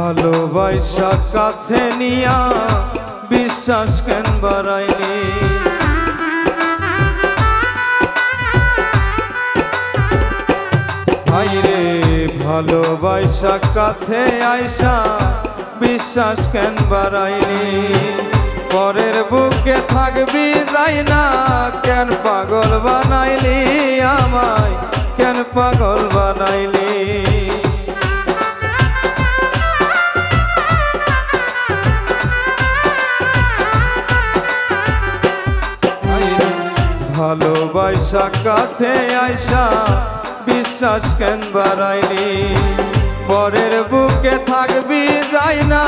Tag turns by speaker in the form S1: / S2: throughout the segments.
S1: ভালোবাসা কাছে নিয়া বিশ্বাস কেন বাড়াইলি হাইরে ভালোবাসা কাছে আইসা বিশ্বাস কেন বাড়াইলি পরের বুকে থাকবি যাই না কেন পাগল বানাইলি আমায় কেন পাগল বানাইলি ভালোবাসা কাছে আইসা বিশ্বাস কেন বাড়াইলি পরের বুকে থাকবি যাই না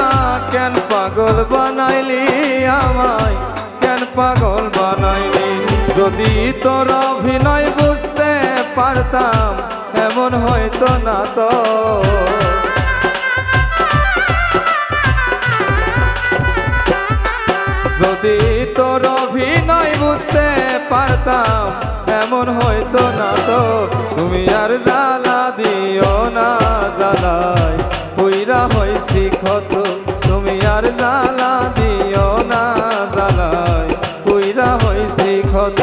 S1: কেন পাগল বানাইলি আমায় কেন পাগল বানাইলি যদি তোর অভিনয় বুঝতে পারতাম এমন হয়তো না তো যদি তোর অভিনয় বুঝতে পারতাম এমন হয়তো না তো তুমি আর জ্বালা দিও না জ্বালায় পুইরা হইছি ক্ষত তুমি আর জ্বালা দিও না জ্বালায় পুইরা হইছি ক্ষত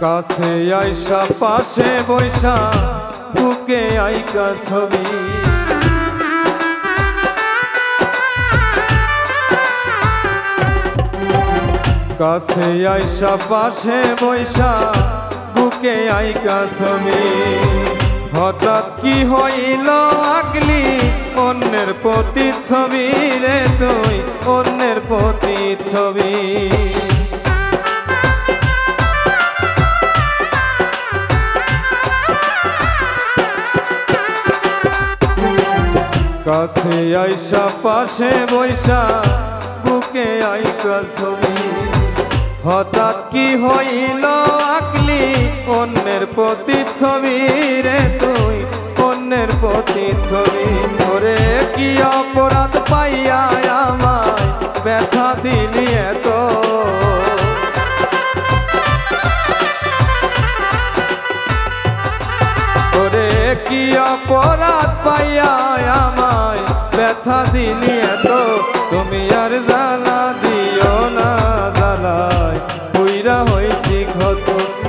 S1: কাছে আইসা পাশে বৈশা বুকে আইকা ছবি কাছে আইসা পাশে বৈশা বুকে আইকা ছবি হঠাৎ কি হইল আগলি অন্যের প্রতি ছবি রে তুই অন্যের প্রতি ছবি কাছে আইসা পাশে বৈশা বুকে আইকা ছবি হঠাৎ কি হইল আকলি অন্যের প্রতি ছবি রে তুই অন্যের প্রতি ছবি ওরে কি অপরাধ পাইয়া আমায় ব্যথা দিলি এত ওরে কি অপরাধ পাইয়া আমায় ব্যথা দিলি এত তুমি আর জ্বালা দিও না জ্বালায় পুইরা হইছি ক্ষত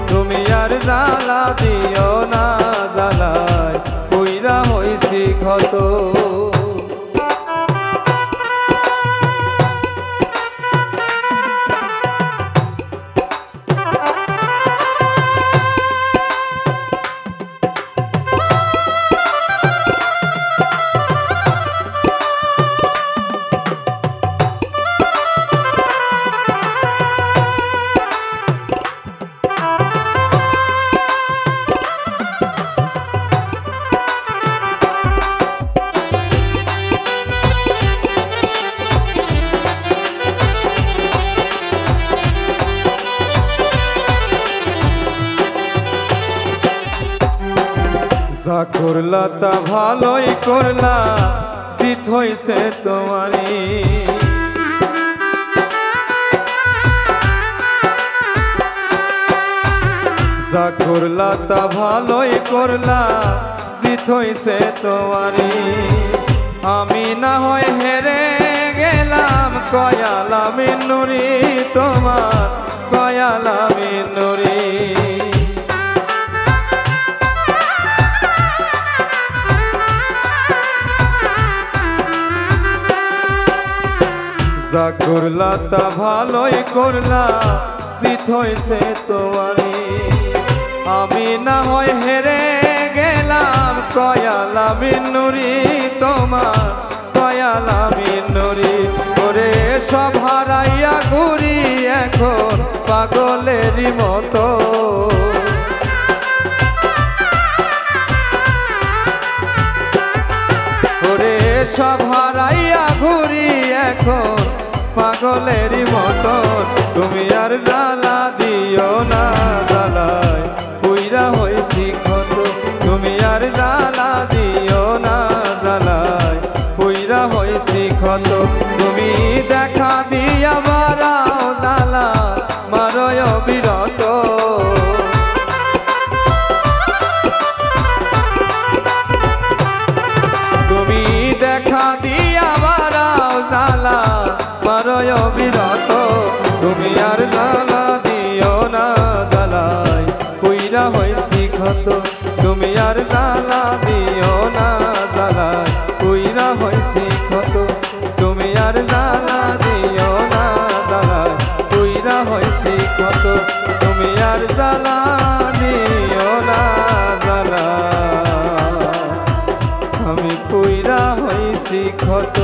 S1: তুমি আর জ্বালা দিও না জ্বালায় পুইরা হইছি ক্ষত যা করলা তা ভালোই করলা জিত হইছে তোমারি যা করলা তা ভালোই করলা জিত হইছে তোমারি আমি না হয় হেরে গেলাম কয়ালা মিনুরি তোমার কয়ালা মিনুরি যা করলা তা ভালোই করলা জিত হইছে তোমারি আমি না হয় হেরে গেলাম কয়ালা মিনুরি তোমার কয়ালা মিনুরি ওরে সব হারাইয়া ঘুরি এখন পাগলেরই মতো ওরে সব হারাইয়া ঘুরি এখন পাগলেরই মতন তুমি আর জ্বালা দিও না জ্বালায় পুইরা হইছি ক্ষত তুমি আর জ্বালা দিও না জ্বালায় পুইরা হইছি ক্ষত তুমি দেখা দিয়া বারাও জ্বালা মারয় বিরত তুমি দেখা দিয়া বারাও জ্বালা মারয় বিরত তুমি আর জ্বালা দিও না জ্বালায় পুইরা হইছি ক্ষত তুমি আর জ্বালা দিও না জ্বালায় পুইরা হইছি ক্ষত তুমি আর জ্বালা দিও না জ্বালায় পুইরা হইছি ক্ষত তুমি আর জ্বালা দিও না জ্বালা আমি পুইরা হইছি ক্ষত